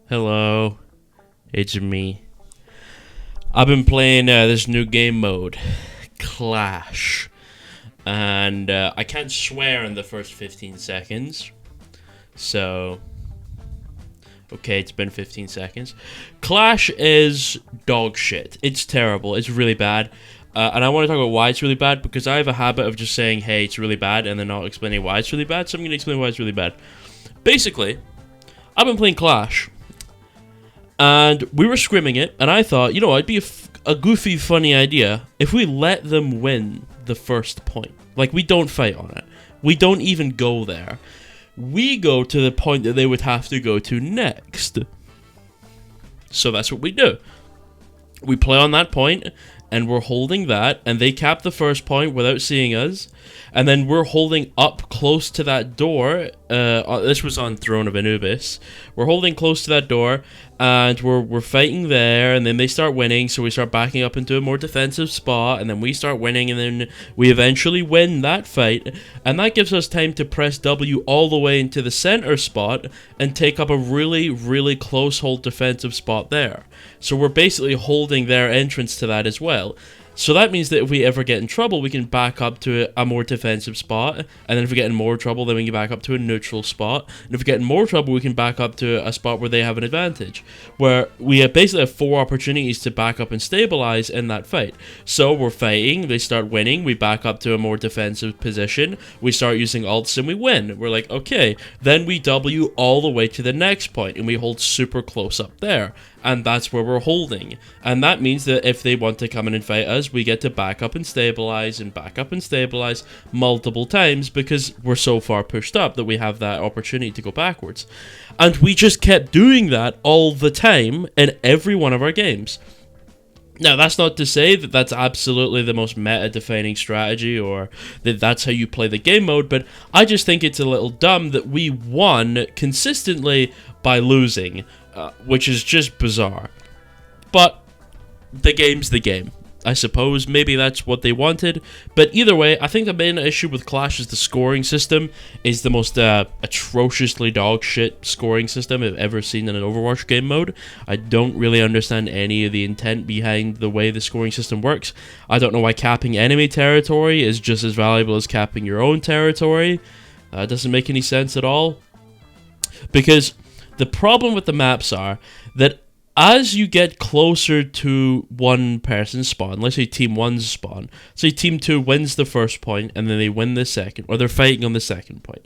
Hello, it's me. I've been playing this new game mode, Clash, and I can't swear in the first 15 seconds, so okay, it's been 15 seconds. Clash is dog shit. It's terrible. It's really bad. And I want to talk about why it's really bad, because I have a habit of just saying, hey, it's really bad, and then not explaining why it's really bad, so I'm going to explain why it's really bad. Basically, I've been playing Clash, and we were scrimming it, and I thought, it'd be a goofy, funny idea if we let them win the first point. Like, we don't fight on it. We don't even go there. We go to the point that they would have to go to next. So that's what we do. We play on that point, and we're holding that, and they cap the first point without seeing us, and then we're holding up close to that door. This was on Throne of Anubis. We're holding close to that door, and we're fighting there, and then they start winning, so we start backing up into a more defensive spot, and then we start winning, and then we eventually win that fight, and that gives us time to press W all the way into the center spot and take up a really, really close hold defensive spot there. So we're basically holding their entrance to that as well. So that means that if we ever get in trouble, we can back up to a more defensive spot, and then if we get in more trouble, then we can back up to a neutral spot, and if we get in more trouble, we can back up to a spot where they have an advantage, where we have basically 4 opportunities to back up and stabilize in that fight. So we're fighting, they start winning, we back up to a more defensive position, we start using ults, and we win. We're like, okay, then we W all the way to the next point, and we hold super close up there. And that's where we're holding. And that means that if they want to come in and fight us, we get to back up and stabilize multiple times, because we're so far pushed up that we have that opportunity to go backwards. And we just kept doing that all the time in every one of our games. Now, that's not to say that that's absolutely the most meta-defining strategy, or that that's how you play the game mode, but I just think it's a little dumb that we won consistently by losing, which is just bizarre. But the game's the game. I suppose maybe that's what they wanted, but either way, I think the main issue with Clash is the scoring system is the most atrociously dogshit scoring system I've ever seen in an Overwatch game mode. I don't really understand any of the intent behind the way the scoring system works. I don't know why capping enemy territory is just as valuable as capping your own territory. It doesn't make any sense at all. Because the problem with the maps are that as you get closer to one person's spawn, let's say Team 1's spawn, say Team 2 wins the first point and then they win the second, or they're fighting on the second point.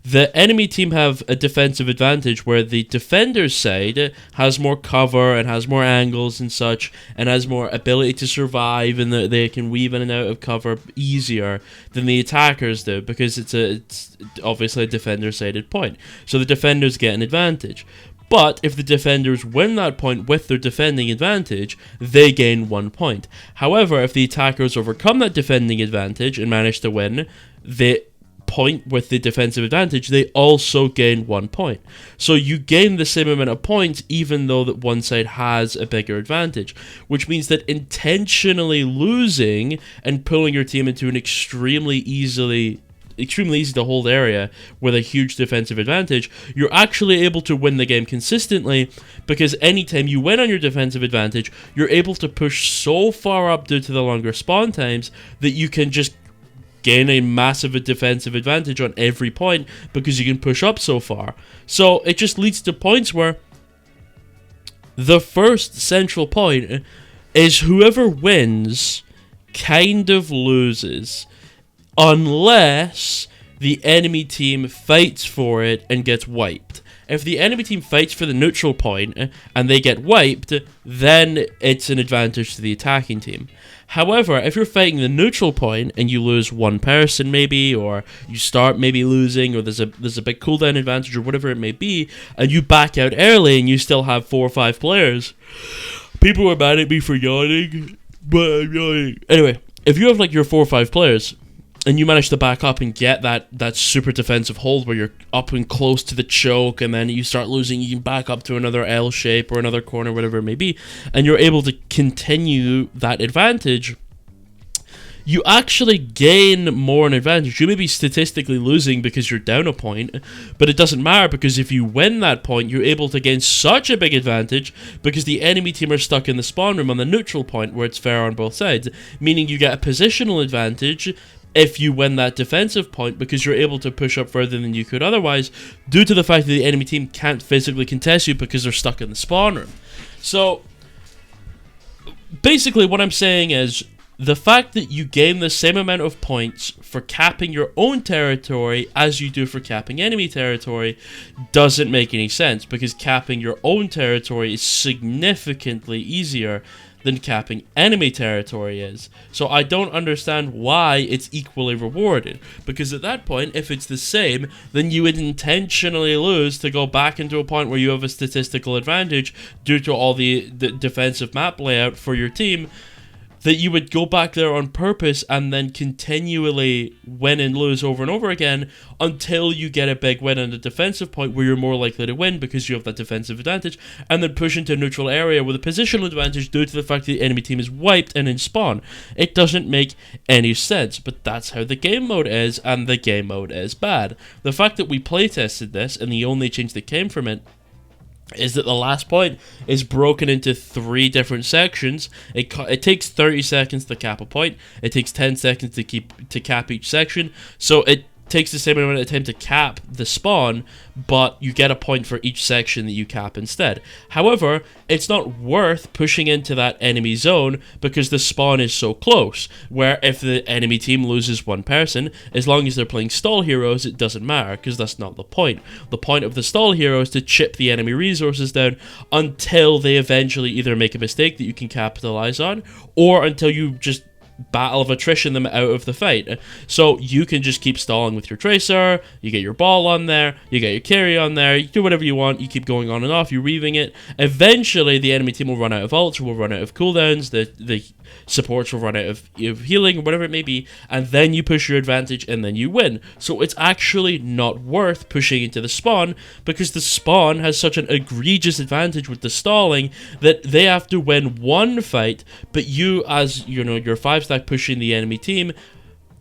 The enemy team have a defensive advantage where the defender's side has more cover and has more angles and such, and has more ability to survive, and they can weave in and out of cover easier than the attackers do, because it's obviously a defender-sided point. So the defenders get an advantage. But if the defenders win that point with their defending advantage, they gain 1 point. However, if the attackers overcome that defending advantage and manage to win the point with the defensive advantage, they also gain 1 point. So you gain the same amount of points even though that one side has a bigger advantage, which means that intentionally losing and pulling your team into an extremely easy to hold area with a huge defensive advantage, you're actually able to win the game consistently, because anytime you win on your defensive advantage, you're able to push so far up due to the longer spawn times that you can just gain a massive defensive advantage on every point because you can push up so far. So it just leads to points where the first central point is whoever wins kind of loses, unless the enemy team fights for it and gets wiped. If the enemy team fights for the neutral point and they get wiped, then it's an advantage to the attacking team. However, if you're fighting the neutral point and you lose one person maybe, or you start maybe losing, or there's a big cooldown advantage or whatever it may be, and you back out early and you still have 4 or 5 players, people were mad at me for yawning, but I'm yawning. Anyway, if you have like your 4 or 5 players, and you manage to back up and get that super defensive hold where you're up and close to the choke, and then you start losing, you can back up to another L shape or another corner, whatever it may be, and you're able to continue that advantage, you actually gain more an advantage. You may be statistically losing because you're down a point, but it doesn't matter, because if you win that point, you're able to gain such a big advantage because the enemy team are stuck in the spawn room on the neutral point where it's fair on both sides, meaning you get a positional advantage if you win that defensive point, because you're able to push up further than you could otherwise, due to the fact that the enemy team can't physically contest you because they're stuck in the spawn room. So basically what I'm saying is, the fact that you gain the same amount of points for capping your own territory as you do for capping enemy territory doesn't make any sense, because capping your own territory is significantly easier than capping enemy territory is. So I don't understand why it's equally rewarded, because at that point, if it's the same, then you would intentionally lose to go back into a point where you have a statistical advantage due to all the defensive map layout for your team, that you would go back there on purpose and then continually win and lose over and over again until you get a big win on the defensive point where you're more likely to win because you have that defensive advantage, and then push into a neutral area with a positional advantage due to the fact that the enemy team is wiped and in spawn. It doesn't make any sense, but that's how the game mode is, and the game mode is bad. The fact that we playtested this and the only change that came from it is that the last point is broken into 3 different sections. It takes 30 seconds to cap a point. It takes 10 seconds to cap each section. So it takes the same amount of time to cap the spawn, but you get a point for each section that you cap instead. However, it's not worth pushing into that enemy zone because the spawn is so close, where if the enemy team loses one person, as long as they're playing stall heroes, it doesn't matter, because that's not the point. The point of the stall hero is to chip the enemy resources down until they eventually either make a mistake that you can capitalize on, or until you just battle of attrition them out of the fight. So you can just keep stalling with your tracer, you get your ball on there, you get your carry on there, you do whatever you want, you keep going on and off, you're reaving it. Eventually the enemy team will run out of ults, will run out of cooldowns, the supports will run out of healing, or whatever it may be, and then you push your advantage and then you win. So it's actually not worth pushing into the spawn, because the spawn has such an egregious advantage with the stalling that they have to win one fight, but you, as you know, your 5-stack pushing the enemy team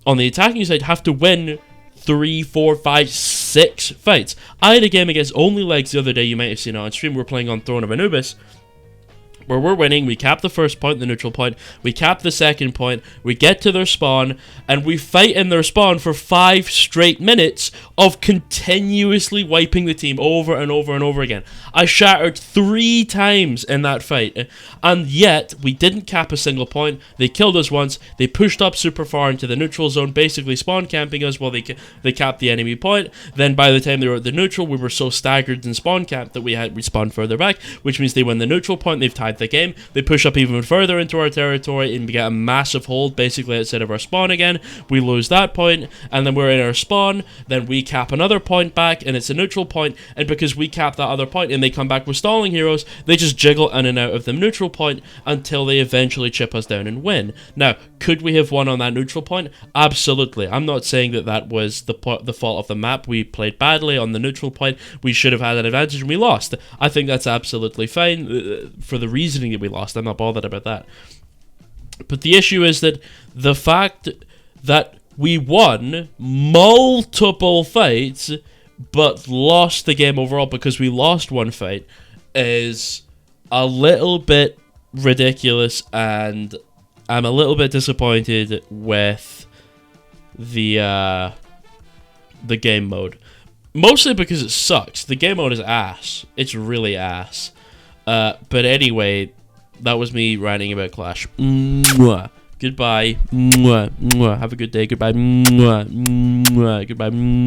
on the attacking side, have to win 3, 4, 5, 6 fights. I had a game against Only Legs the other day, you might have seen it on stream. We're playing on Throne of Anubis, where we're winning. We cap the first point, the neutral point, we cap the second point, we get to their spawn, and we fight in their spawn for 5 straight minutes of continuously wiping the team over and over and over again. I shattered 3 times in that fight, and yet we didn't cap a single point. They killed us once, they pushed up super far into the neutral zone, basically spawn camping us while they capped the enemy point. Then by the time they were at the neutral, we were so staggered in spawn camp that we spawned further back, which means they win the neutral point, they've tied the game, they push up even further into our territory, and we get a massive hold basically outside of our spawn again. We lose that point, and then we're in our spawn, then we cap another point back, and it's a neutral point, and because we cap that other point and they come back with stalling heroes, they just jiggle in and out of the neutral point until they eventually chip us down and win. Now, could we have won on that neutral point? Absolutely. I'm not saying that that was the fault of the map. We played badly on the neutral point, we should have had an advantage and we lost. I think that's absolutely fine for the reasoning that we lost. I'm not bothered about that. But the issue is that the fact that we won multiple fights but lost the game overall because we lost one fight is a little bit ridiculous, and I'm a little bit disappointed with the game mode. Mostly because it sucks. The game mode is ass. It's really ass. But anyway, that was me ranting about Clash. Mwah. Goodbye. Mwah. Mwah. Have a good day. Goodbye. Mwah. Mwah. Goodbye. Mwah.